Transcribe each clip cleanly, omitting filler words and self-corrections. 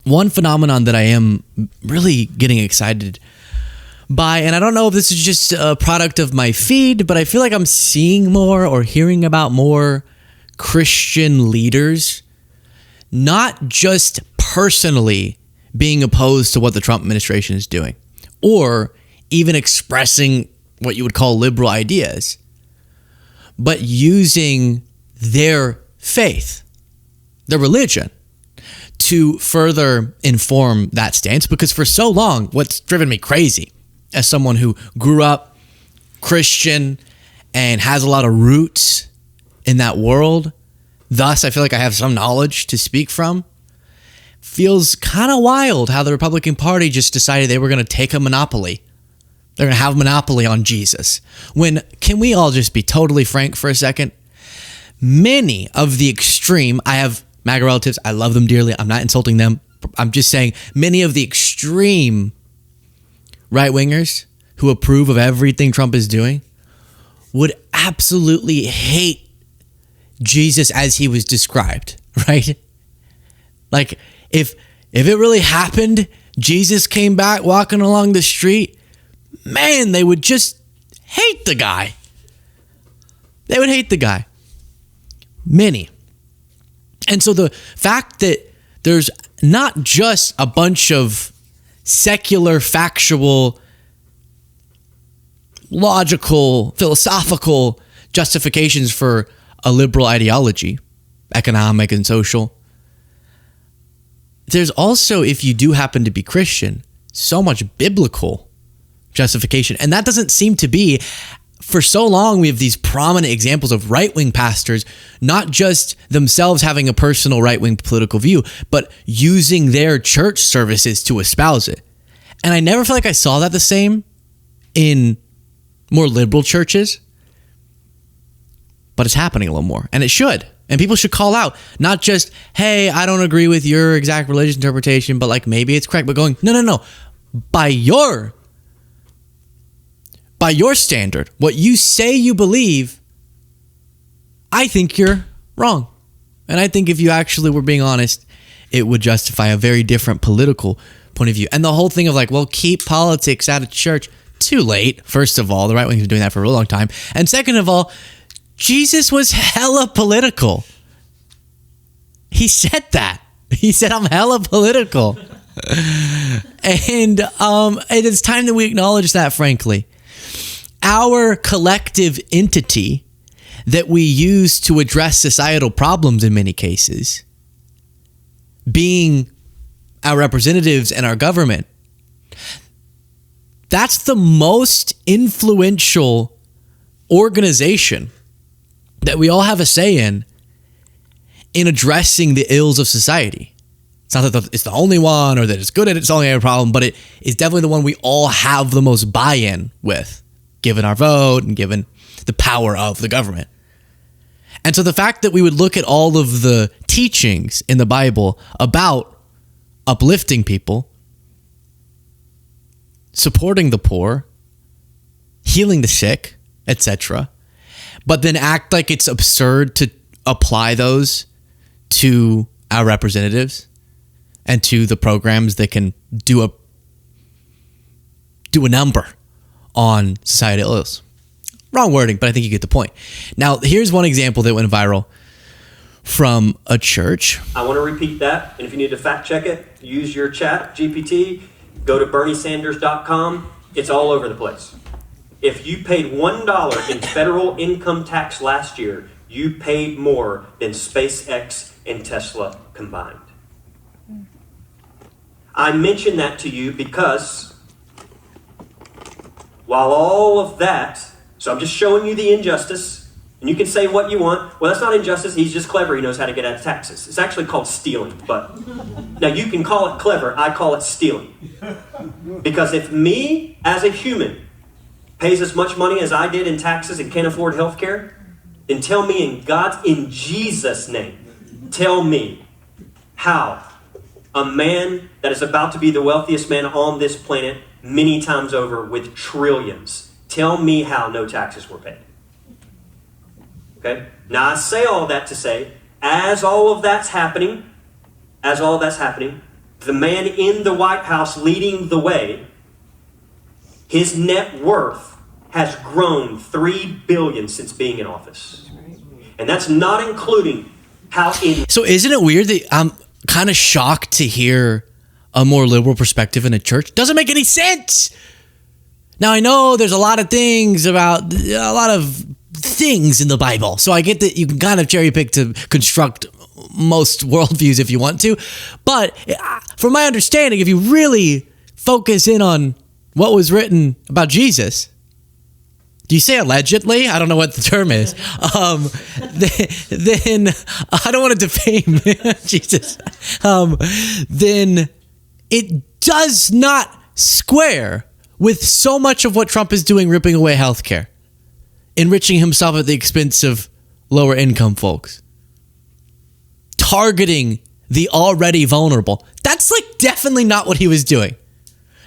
one phenomenon that I am really getting excited by, and I don't know if this is just a product of my feed, but I feel like I'm seeing more or hearing about more Christian leaders, not just personally being opposed to what the Trump administration is doing, or even expressing what you would call liberal ideas, but using their faith, their religion, to further inform that stance. Because for so long, what's driven me crazy as someone who grew up Christian and has a lot of roots in that world, thus I feel like I have some knowledge to speak from, feels kind of wild how the Republican Party just decided they were going to take a monopoly. They're going to have a monopoly on Jesus. When, can we all just be totally frank for a second? Many of the extreme, I have MAGA relatives, I love them dearly, I'm not insulting them, I'm just saying many of the extreme right-wingers who approve of everything Trump is doing would absolutely hate Jesus as he was described, right? Like, if it really happened, Jesus came back walking along the street, man, they would just hate the guy. They would hate the guy. Many. And so the fact that there's not just a bunch of secular, factual, logical, philosophical justifications for a liberal ideology, economic and social, there's also, if you do happen to be Christian, so much biblical justification. And that doesn't seem to be, for so long, we have these prominent examples of right-wing pastors, not just themselves having a personal right-wing political view, but using their church services to espouse it. And I never feel like I saw that the same in more liberal churches, but it's happening a little more, and it should. And people should call out, not just, hey, I don't agree with your exact religious interpretation, but like maybe it's correct, but going, no. By your standard, what you say you believe, I think you're wrong. And I think if you actually were being honest, it would justify a very different political point of view. And the whole thing of like, well, keep politics out of church, too late. First of all, the right wing's been doing that for a real long time. And second of all, Jesus was hella political. He said that. He said, I'm hella political. And it is time that we acknowledge that, frankly. Our collective entity that we use to address societal problems in many cases, being our representatives and our government, that's the most influential organization that we all have a say in addressing the ills of society. It's not that it's the only one or that it's good at it's only a problem, but it is definitely the one we all have the most buy-in with, given our vote and given the power of the government. And so the fact that we would look at all of the teachings in the Bible about uplifting people, supporting the poor, healing the sick, etc., but then act like it's absurd to apply those to our representatives and to the programs that can do a number on societal ills. Wrong wording, but I think you get the point. Now, here's one example that went viral from a church. I want to repeat that, and if you need to fact check it, use your chat, GPT, go to BernieSanders.com. It's all over the place. If you paid $1 in federal income tax last year, you paid more than SpaceX and Tesla combined. I mention that to you because while all of that, so I'm just showing you the injustice, and you can say what you want. Well, that's not injustice. He's just clever. He knows how to get out of taxes. It's actually called stealing, but now you can call it clever. I call it stealing. Because if me as a human pays as much money as I did in taxes and can't afford health care, then tell me in Jesus' name, tell me how a man that is about to be the wealthiest man on this planet many times over with trillions, tell me how no taxes were paid. Okay? Now I say all that to say, as all of that's happening, the man in the White House leading the way, his net worth has grown $3 billion since being in office. And that's not including how in... So isn't it weird that I'm kind of shocked to hear a more liberal perspective in a church? Doesn't make any sense. Now, I know there's a lot of things in the Bible. So I get that you can kind of cherry pick to construct most worldviews if you want to. But from my understanding, if you really focus in on what was written about Jesus, do you say allegedly? I don't know what the term is. Then I don't want to defame Jesus. Then it does not square with so much of what Trump is doing, ripping away healthcare, enriching himself at the expense of lower income folks, targeting the already vulnerable. That's like definitely not what he was doing.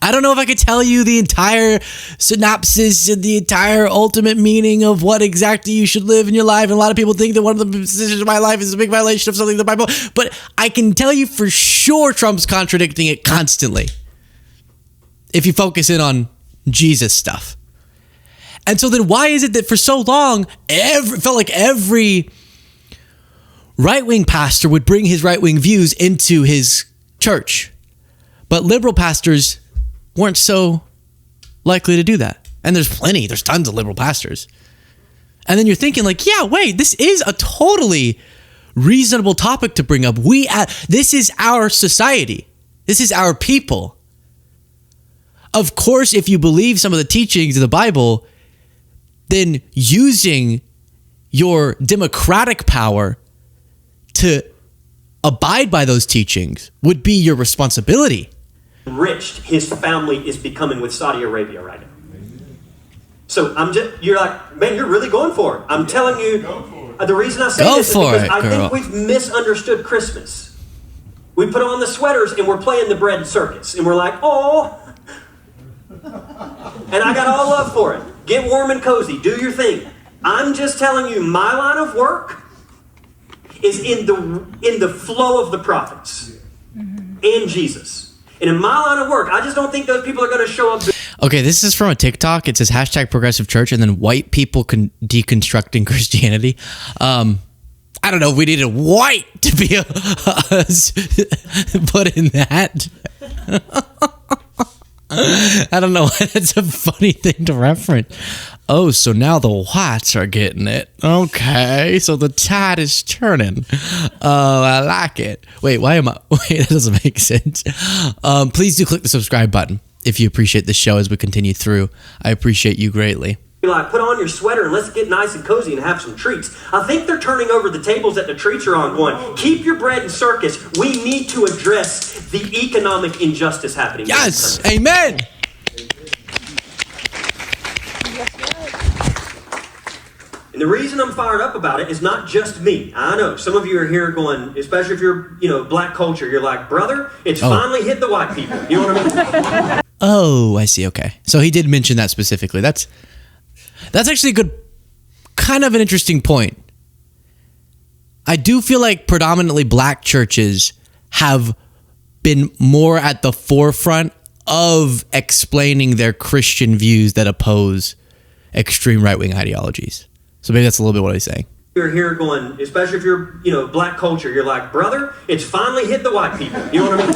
I don't know if I could tell you the entire synopsis and the entire ultimate meaning of what exactly you should live in your life. And a lot of people think that one of the decisions of my life is a big violation of something in the Bible. But I can tell you for sure Trump's contradicting it constantly if you focus in on Jesus stuff. And so then why is it that for so long, it felt like every right-wing pastor would bring his right-wing views into his church, but liberal pastors weren't so likely to do that? And there's tons of liberal pastors. And then you're thinking like, yeah, wait, this is a totally reasonable topic to bring up. This is our society. This is our people. Of course, if you believe some of the teachings of the Bible, then using your democratic power to abide by those teachings would be your responsibility. Enriched his family is becoming with Saudi Arabia right now. So you're like, man, you're really going for it. I'm telling you, the reason I say this is because I think we've misunderstood Christmas. We put on the sweaters and we're playing the bread circus and we're like, oh, and I got all love for it. Get warm and cozy, do your thing. I'm just telling you, my line of work is in the flow of the prophets and Jesus. And in my line of work, I just don't think those people are going to show up. Okay, this is from a TikTok. It says #progressive church and then white people deconstructing Christianity. I don't know if we needed white to be put in that. I don't know why that's a funny thing to reference. Oh, so now the whites are getting it. Okay, so the tide is turning. Oh, I like it. Wait, that doesn't make sense. Please do click the subscribe button if you appreciate the show as we continue through. I appreciate you greatly. You're like, put on your sweater and let's get nice and cozy and have some treats. I think they're turning over the tables that the treats are on going, keep your bread and circus. We need to address the economic injustice happening. Yes, amen. And the reason I'm fired up about it is not just me. I know some of you are here going, especially if you're, black culture, you're like, brother, it's finally hit the white people. You know what I mean? Oh, I see. Okay. So he did mention that specifically. That's actually a good, kind of an interesting point. I do feel like predominantly black churches have been more at the forefront of explaining their Christian views that oppose extreme right-wing ideologies. So maybe that's a little bit what he's saying. You're here going, especially if you're, black culture, you're like, brother, it's finally hit the white people. You know what I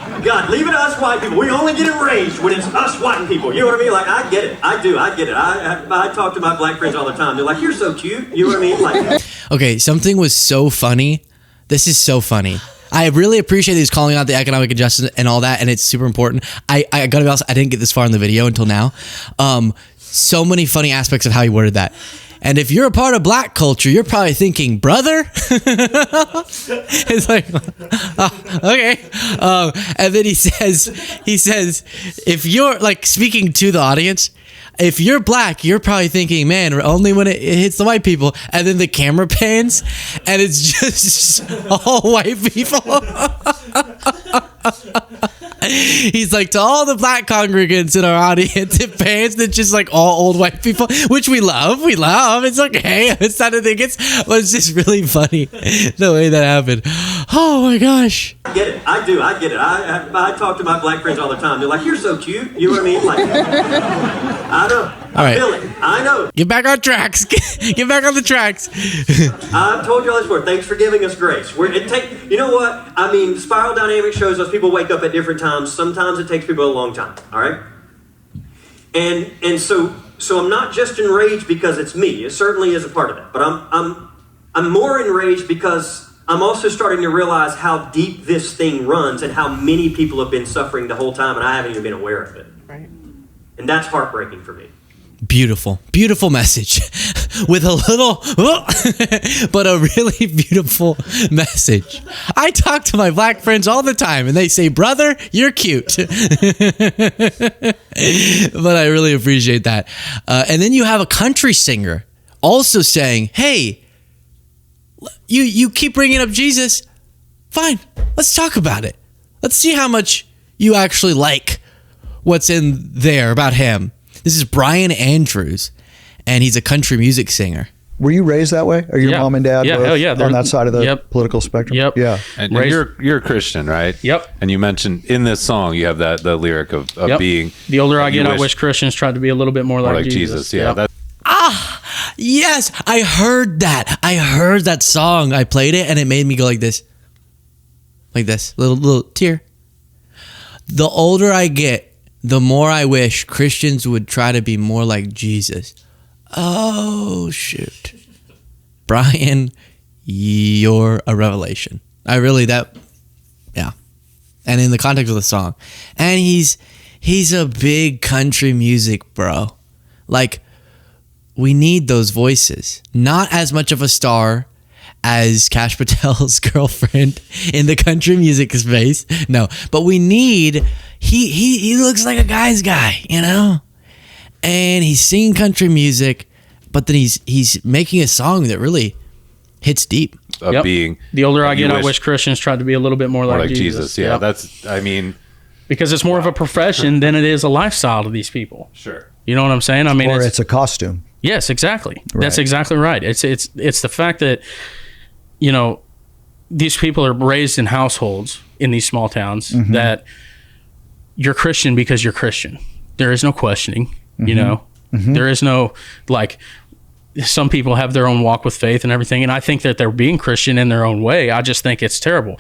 mean? God, leave it to us white people. We only get enraged when it's us white people. You know what I mean? Like, I get it. I do. I get it. I talk to my black friends all the time. They're like, you're so cute. You know what I mean? Like, okay, something was so funny. This is so funny. I really appreciate that he's calling out the economic injustice and all that, and it's super important. I gotta be honest, I didn't get this far in the video until now. So many funny aspects of how he worded that. And if you're a part of black culture, you're probably thinking, brother? It's like, okay. And then he says, if you're like speaking to the audience, if you're black, you're probably thinking, man, only when it hits the white people. And then the camera pans and it's just all white people. He's like, to all the black congregants in our audience, it pans, it's just like all old white people, which we love. It's okay. It's not a thing. It's just really funny the way that happened. Oh my gosh. I get it. I do. I get it. I talk to my black friends all the time. They're like, "You're so cute." You know what I mean? Like, I know. All right. I feel it. I know. Get back on tracks. Get back on the tracks. I've told you all this before. Thanks for giving us grace. You know what? I mean, spiral dynamics shows us people wake up at different times. Sometimes it takes people a long time. All right. And so I'm not just enraged because it's me. It certainly is a part of that. But I'm more enraged because I'm also starting to realize how deep this thing runs and how many people have been suffering the whole time, and I haven't even been aware of it. Right. And that's heartbreaking for me. Beautiful, beautiful message with a little, but a really beautiful message. I talk to my black friends all the time and they say, "Brother, you're cute." But I really appreciate that. And then you have a country singer also saying, "Hey, you keep bringing up Jesus. Fine, let's talk about it. Let's see how much you actually like what's in there about him." This is Brian Andrews, and he's a country music singer. Were you raised that way? Are your mom and dad both on that side of the political spectrum? Yep. Yeah. And you're a Christian, right? Yep. And you mentioned in this song you have the lyric of being. The older I get, I wish Christians tried to be a little bit more like Jesus. Yeah. Yep. Yes, I heard that. I heard that song. I played it, and it made me go like this, little tear. The older I get, the more I wish Christians would try to be more like Jesus. Oh, shoot. Brian, you're a revelation. Yeah. And in the context of the song. And he's a big country music bro. Like, we need those voices. Not as much of a star as Kash Patel's girlfriend in the country music space. No, but we need... He looks like a guy's guy, you know? And he's singing country music, but then he's making a song that really hits deep. Of being. The older I get, I wish Christians tried to be a little bit more like Jesus. Yeah, Yep. Because it's more of a profession than it is a lifestyle to these people. Sure. You know what I'm saying? I mean, it's a costume. Yes, exactly. Right. That's exactly right. It's the fact that, you know, these people are raised in households in these small towns that you're Christian because you're Christian. There is no questioning, you know. There is no, like, some people have their own walk with faith and everything, and I think that they're being Christian in their own way. I just think it's terrible.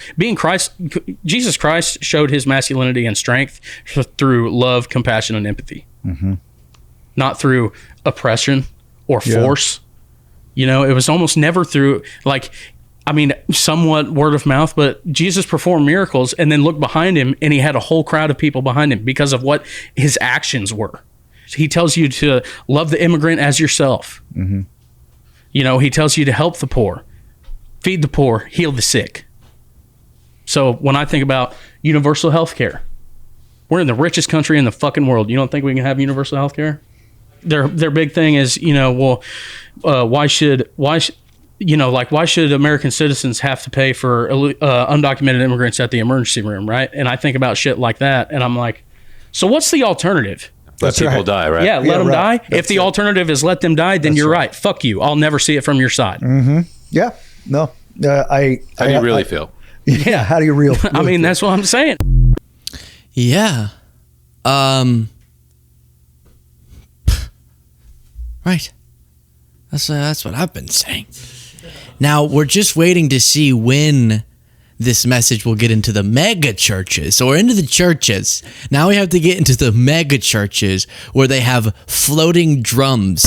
Jesus Christ showed his masculinity and strength through love, compassion, and empathy. Not through oppression or force. You know, it was almost never through, like, I mean, somewhat word of mouth, but Jesus performed miracles and then looked behind him and he had a whole crowd of people behind him because of what his actions were. He tells you to love the immigrant as yourself. You know, he tells you to help the poor, feed the poor, heal the sick. So when I think about universal health care, we're in the richest country in the fucking world. You don't think we can have universal health care? Their big thing is, you know, well, why should American citizens have to pay for undocumented immigrants at the emergency room, right? And I think about shit like that, and I'm like, so what's the alternative? Let people die, right? Yeah, let them die. If the alternative is let them die, then you're right. Fuck you. I'll never see it from your side. Yeah. No. How do you really feel? Yeah. How do you really I mean, that's what I'm saying. Yeah. Right. That's what I've been saying. Now, we're just waiting to see when this message will get into the mega churches or into the churches. Now we have to get into the mega churches where they have floating drums.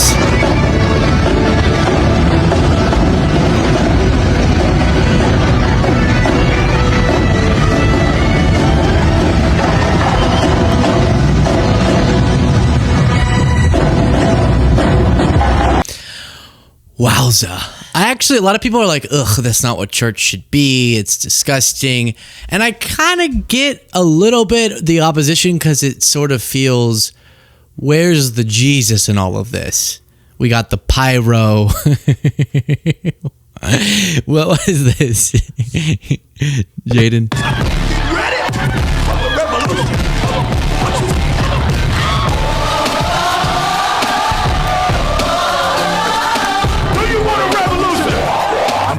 Wowza. A lot of people are like, ugh, that's not what church should be. It's disgusting. And I kind of get a little bit the opposition because it sort of feels, where's the Jesus in all of this? We got the pyro. What is this? Jaden?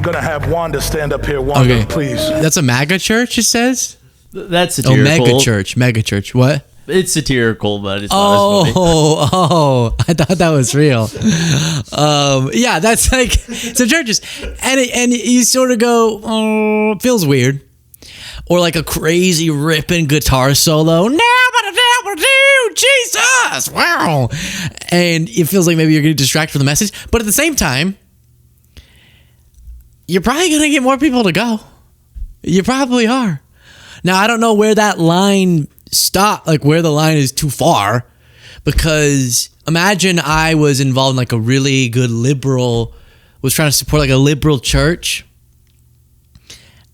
Gonna have Wanda, stand up here. Wanda, please. That's a MAGA church, it says? That's satirical. Mega church. What? It's satirical, but it's not as funny. I thought that was real. Yeah, that's like some churches, and you sort of go, oh, feels weird, or like a crazy ripping guitar solo. Jesus, wow, and it feels like maybe you're getting distracted from the message, but at the same time, you're probably gonna get more people to go. You probably are. Now I don't know where that line stop, like where the line is too far, because imagine I was involved in like a really good liberal, was trying to support like a liberal church,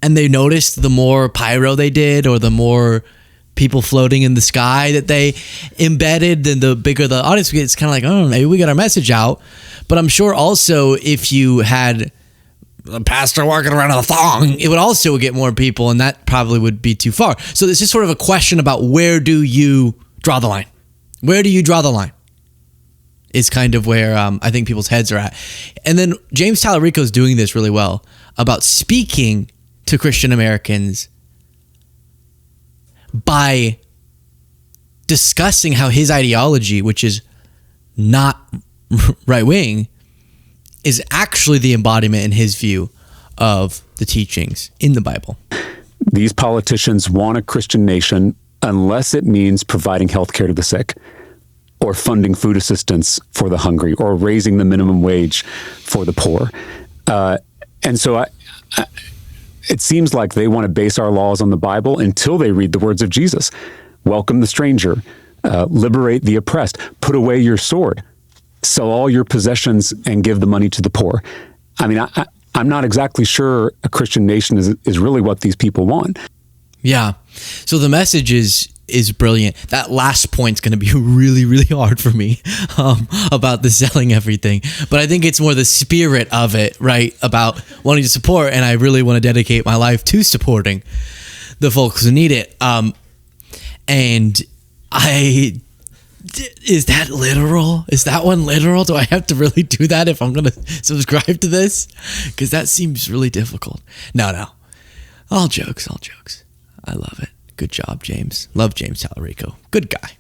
and they noticed the more pyro they did or the more people floating in the sky that they embedded, then the bigger the audience gets. It's kind of like, oh, maybe we got our message out. But I'm sure also if you had a pastor walking around in a thong, it would also get more people, and that probably would be too far. So this is sort of a question about where do you draw the line? Where do you draw the line? Is kind of where I think people's heads are at. And then James Tallarico is doing this really well about speaking to Christian Americans by discussing how his ideology, which is not right-wing, is actually the embodiment, in his view, of the teachings in the Bible. These politicians want a Christian nation unless it means providing health care to the sick, or funding food assistance for the hungry, or raising the minimum wage for the poor. And so it seems like they want to base our laws on the Bible until they read the words of Jesus. Welcome the stranger, liberate the oppressed, put away your sword, sell all your possessions and give the money to the poor. I mean, I'm not exactly sure a Christian nation is really what these people want. Yeah. So the message is brilliant. That last point's going to be really, really hard for me about the selling everything. But I think it's more the spirit of it, right? About wanting to support, and I really want to dedicate my life to supporting the folks who need it. And is that literal? Is that one literal? Do I have to really do that if I'm going to subscribe to this? Because that seems really difficult. No. All jokes. I love it. Good job, James. Love James Tallarico. Good guy.